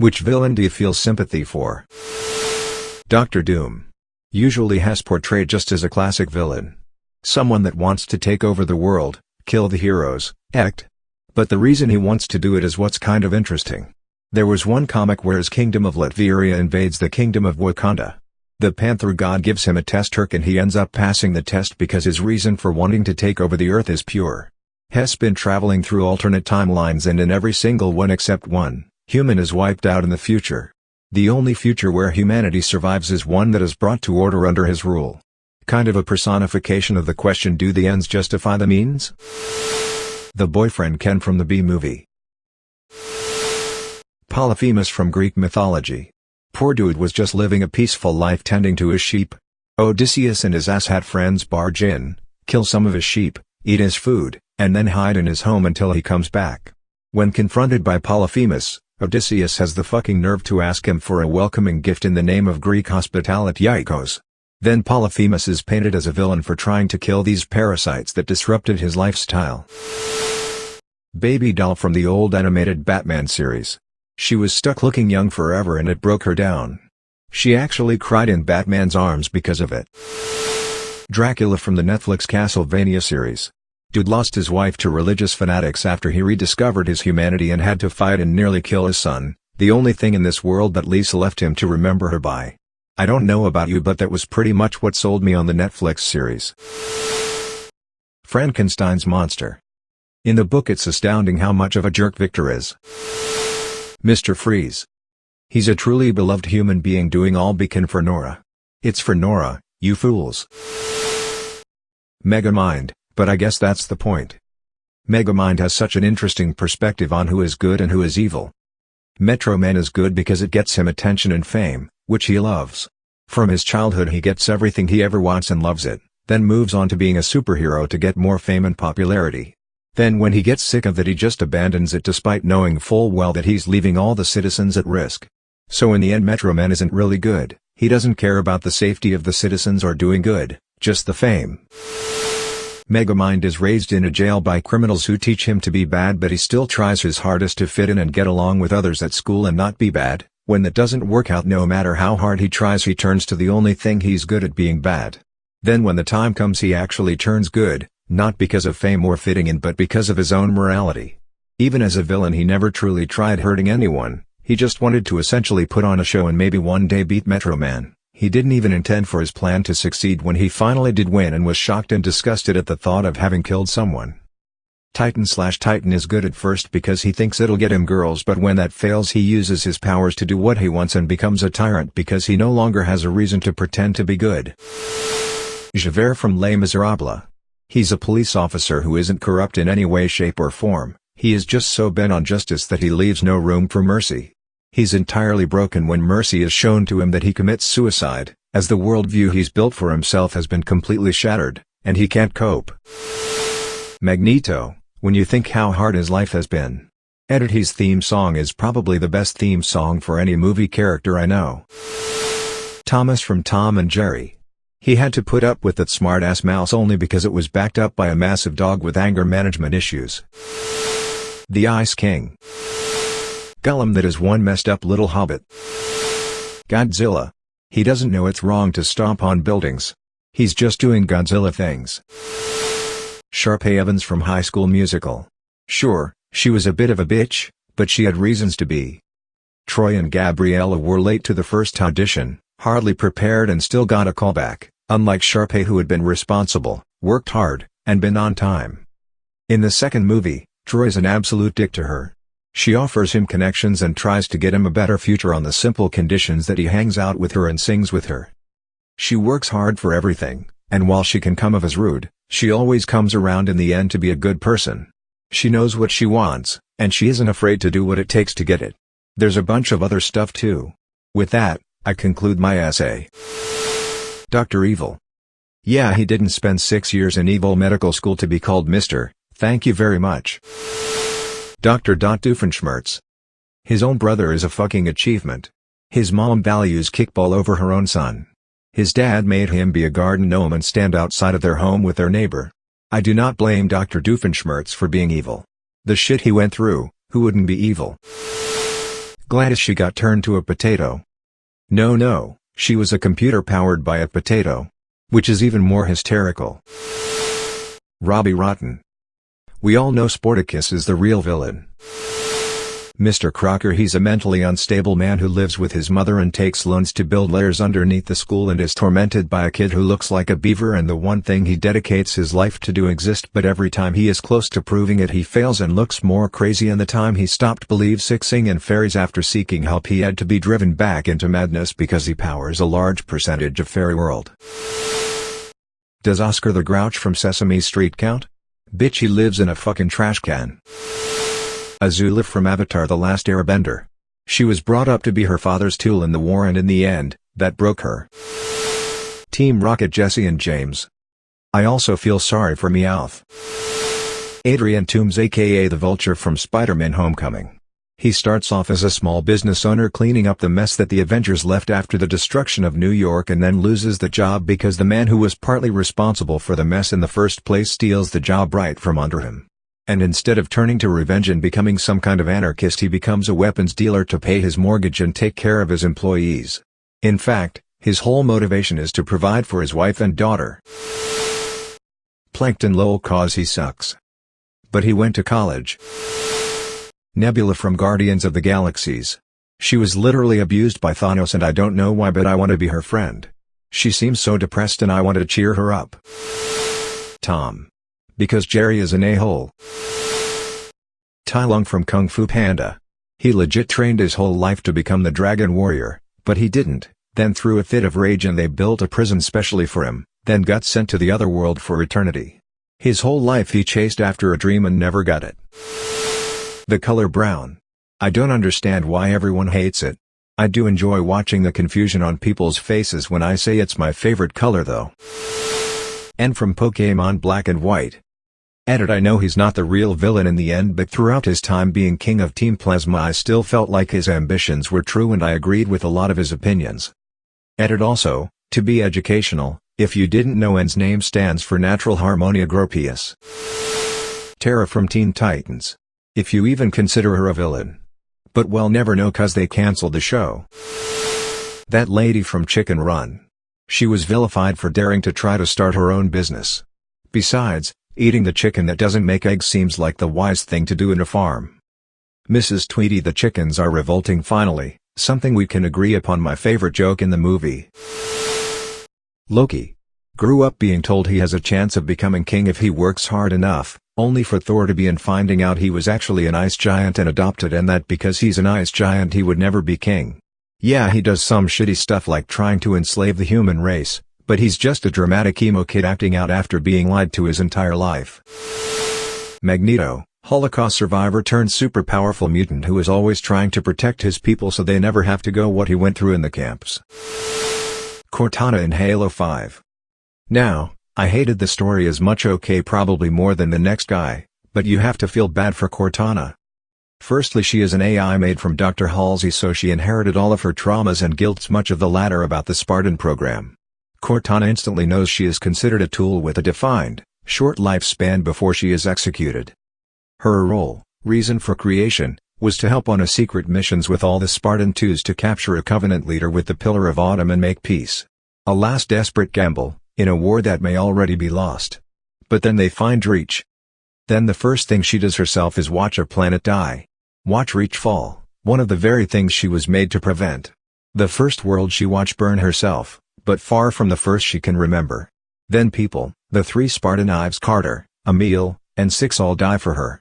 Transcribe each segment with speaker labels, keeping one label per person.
Speaker 1: Which villain do you feel sympathy for? Dr. Doom. Usually has portrayed just as a classic villain. Someone that wants to take over the world, kill the heroes, act. But the reason he wants to do it is what's kind of interesting. There was one comic where his kingdom of Latveria invades the kingdom of Wakanda. The Panther god gives him a test trick and he ends up passing the test because his reason for wanting to take over the earth is pure. He's been traveling through alternate timelines and in every single one except one, human is wiped out in the future. The only future where humanity survives is one that is brought to order under his rule. Kind of a personification of the question, do the ends justify the means? The boyfriend Ken from the B-movie. Polyphemus from Greek mythology. Poor dude was just living a peaceful life tending to his sheep. Odysseus and his asshat friends barge in, kill some of his sheep, eat his food, and then hide in his home until he comes back. When confronted by Polyphemus, Odysseus has the fucking nerve to ask him for a welcoming gift in the name of Greek hospitality. Then Polyphemus is painted as a villain for trying to kill these parasites that disrupted his lifestyle. Baby doll from the old animated Batman series. She was stuck looking young forever and it broke her down. She actually cried in Batman's arms because of it. Dracula from the Netflix Castlevania series. Dude lost his wife to religious fanatics after he rediscovered his humanity and had to fight and nearly kill his son, the only thing in this world that Lisa left him to remember her by. I don't know about you, but that was pretty much what sold me on the Netflix series. Frankenstein's monster. In the book it's astounding how much of a jerk Victor is. Mr. Freeze. He's a truly beloved human being doing all he can for Nora. It's for Nora, you fools. Megamind, but I guess that's the point. Megamind has such an interesting perspective on who is good and who is evil. Metro Man is good because it gets him attention and fame, which he loves. From his childhood he gets everything he ever wants and loves it, then moves on to being a superhero to get more fame and popularity. Then when he gets sick of it he just abandons it despite knowing full well that he's leaving all the citizens at risk. So in the end Metro Man isn't really good, he doesn't care about the safety of the citizens or doing good, just the fame. Megamind is raised in a jail by criminals who teach him to be bad, but he still tries his hardest to fit in and get along with others at school and not be bad. When that doesn't work out, no matter how hard he tries, he turns to the only thing he's good at, being bad. Then when the time comes he actually turns good, not because of fame or fitting in but because of his own morality. Even as a villain he never truly tried hurting anyone, he just wanted to essentially put on a show and maybe one day beat Metro Man. He didn't even intend for his plan to succeed when he finally did win and was shocked and disgusted at the thought of having killed someone. Titan is good at first because he thinks it'll get him girls, but when that fails he uses his powers to do what he wants and becomes a tyrant because he no longer has a reason to pretend to be good. Javert from Les Miserables. He's a police officer who isn't corrupt in any way, shape or form, he is just so bent on justice that he leaves no room for mercy. He's entirely broken when mercy is shown to him that he commits suicide, as the worldview he's built for himself has been completely shattered, and he can't cope. Magneto, when you think how hard his life has been. His theme song is probably the best theme song for any movie character I know. Thomas from Tom and Jerry. He had to put up with that smart-ass mouse only because it was backed up by a massive dog with anger management issues. The Ice King. Gollum, that is one messed up little hobbit. Godzilla. He doesn't know it's wrong to stomp on buildings. He's just doing Godzilla things. Sharpay Evans from High School Musical. Sure, she was a bit of a bitch, but she had reasons to be. Troy and Gabriella were late to the first audition, hardly prepared and still got a callback, unlike Sharpay who had been responsible, worked hard, and been on time. In the second movie, Troy's an absolute dick to her. She offers him connections and tries to get him a better future on the simple conditions that he hangs out with her and sings with her. She works hard for everything, and while she can come off as rude, she always comes around in the end to be a good person. She knows what she wants, and she isn't afraid to do what it takes to get it. There's a bunch of other stuff too. With that, I conclude my essay. Dr. Evil. Yeah, he didn't spend 6 years in evil medical school to be called Mr. Thank you very much. Dr. Doofenshmirtz. His own brother is a fucking achievement. His mom values kickball over her own son. His dad made him be a garden gnome and stand outside of their home with their neighbor. I do not blame Dr. Doofenshmirtz for being evil. The shit he went through, who wouldn't be evil? Glad as she got turned to a potato. No, she was a computer powered by a potato. Which is even more hysterical. Robbie Rotten. We all know Sportacus is the real villain. Mr. Crocker, he's a mentally unstable man who lives with his mother and takes loans to build lairs underneath the school and is tormented by a kid who looks like a beaver, and the one thing he dedicates his life to do exists, but every time he is close to proving it he fails and looks more crazy, and the time he stopped believing in fairies after seeking help he had to be driven back into madness because he powers a large percentage of fairy world. Does Oscar the Grouch from Sesame Street count? Bitch, he lives in a fucking trash can. Azula from Avatar: The Last Airbender. She was brought up to be her father's tool in the war, and in the end, that broke her. Team Rocket, Jesse and James. I also feel sorry for Meowth. Adrian Toombs, aka the Vulture from Spider-Man: Homecoming. He starts off as a small business owner cleaning up the mess that the Avengers left after the destruction of New York, and then loses the job because the man who was partly responsible for the mess in the first place steals the job right from under him. And instead of turning to revenge and becoming some kind of anarchist, he becomes a weapons dealer to pay his mortgage and take care of his employees. In fact, his whole motivation is to provide for his wife and daughter. Plankton lol, cause he sucks. But he went to college. Nebula from Guardians of the Galaxies. She was literally abused by Thanos, and I don't know why, but I want to be her friend. She seems so depressed and I want to cheer her up. Tom. Because Jerry is an a-hole. Tai Lung from Kung Fu Panda. He legit trained his whole life to become the Dragon Warrior, but he didn't, then threw a fit of rage and they built a prison specially for him, then got sent to the other world for eternity. His whole life he chased after a dream and never got it. The color brown. I don't understand why everyone hates it. I do enjoy watching the confusion on people's faces when I say it's my favorite color though. And from Pokémon Black and White. Edit: I know he's not the real villain in the end, but throughout his time being king of Team Plasma I still felt like his ambitions were true and I agreed with a lot of his opinions. Edit: also, to be educational, if you didn't know, N's name stands for Natural Harmonia Gropius. Terra from Teen Titans. If you even consider her a villain. But we'll never know cause they cancelled the show. That lady from Chicken Run. She was vilified for daring to try to start her own business. Besides, eating the chicken that doesn't make eggs seems like the wise thing to do in a farm. Mrs. Tweety: the chickens are revolting finally, something we can agree upon. My favorite joke in the movie. Loki. Grew up being told he has a chance of becoming king if he works hard enough, only for Thor to be in finding out he was actually an ice giant and adopted, and that because he's an ice giant he would never be king. Yeah, he does some shitty stuff like trying to enslave the human race, but he's just a dramatic emo kid acting out after being lied to his entire life. Magneto, Holocaust survivor turned super powerful mutant who is always trying to protect his people so they never have to go what he went through in the camps. Cortana in Halo 5. Now, I hated the story as much, okay, probably more than the next guy, but you have to feel bad for Cortana. Firstly, she is an AI made from Dr. Halsey, so she inherited all of her traumas and guilts, much of the latter about the Spartan program. Cortana instantly knows she is considered a tool with a defined, short lifespan before she is executed. Her role, reason for creation, was to help on a secret missions with all the Spartan 2s to capture a Covenant leader with the Pillar of Autumn and make peace. A last desperate gamble, in a war that may already be lost. But then they find Reach. Then the first thing she does herself is watch a planet die. Watch Reach fall, one of the very things she was made to prevent. The first world she watched burn herself, but far from the first she can remember. Then people, the 3 Spartan Ives, Carter, Emil, and 6 all die for her.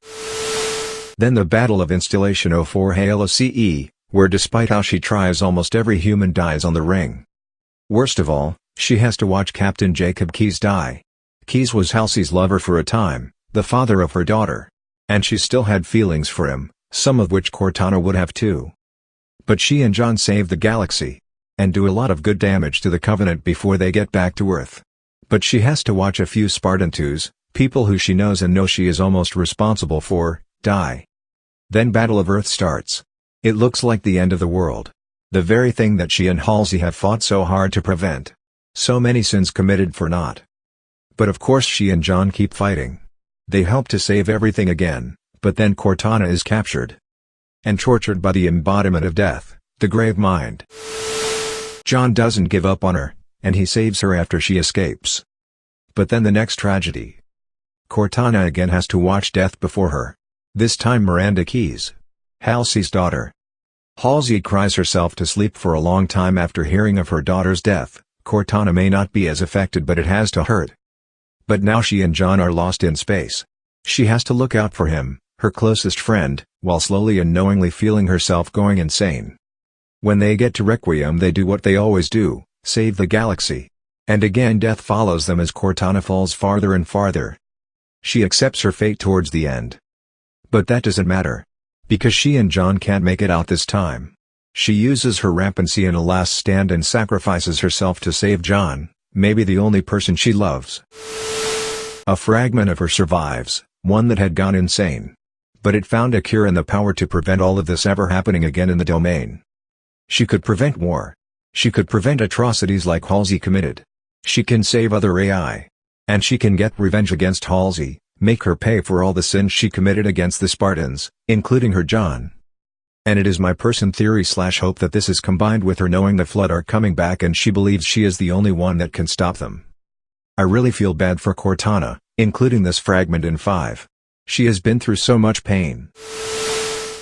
Speaker 1: Then the Battle of Installation 04 Halo CE, where despite how she tries almost every human dies on the ring. Worst of all, she has to watch Captain Jacob Keyes die. Keyes was Halsey's lover for a time, the father of her daughter. And she still had feelings for him, some of which Cortana would have too. But she and John save the galaxy. And do a lot of good damage to the Covenant before they get back to Earth. But she has to watch a few Spartan 2s, people who she knows and knows she is almost responsible for, die. Then Battle of Earth starts. It looks like the end of the world. The very thing that she and Halsey have fought so hard to prevent. So many sins committed for naught. But of course she and John keep fighting. They help to save everything again, but then Cortana is captured. and tortured by the embodiment of death, the grave mind. John doesn't give up on her, and he saves her after she escapes. But then the next tragedy. Cortana again has to watch death before her. This time Miranda Keyes, Halsey's daughter. Halsey cries herself to sleep for a long time after hearing of her daughter's death. Cortana may not be as affected, but it has to hurt. But now she and John are lost in space. She has to look out for him, her closest friend, while slowly and knowingly feeling herself going insane. When they get to Requiem, they do what they always do, save the galaxy. And again death follows them as Cortana falls farther and farther. She accepts her fate towards the end. But that doesn't matter. Because she and John can't make it out this time. She uses her rampancy in a last stand and sacrifices herself to save John, maybe the only person she loves. A fragment of her survives, one that had gone insane. But it found a cure and the power to prevent all of this ever happening again in the domain. She could prevent war. She could prevent atrocities like Halsey committed. She can save other AI. And she can get revenge against Halsey, make her pay for all the sins she committed against the Spartans, including her John. And it is my person theory/hope that this is combined with her knowing the Flood are coming back and she believes she is the only one that can stop them. I really feel bad for Cortana, including this fragment in 5. She has been through so much pain.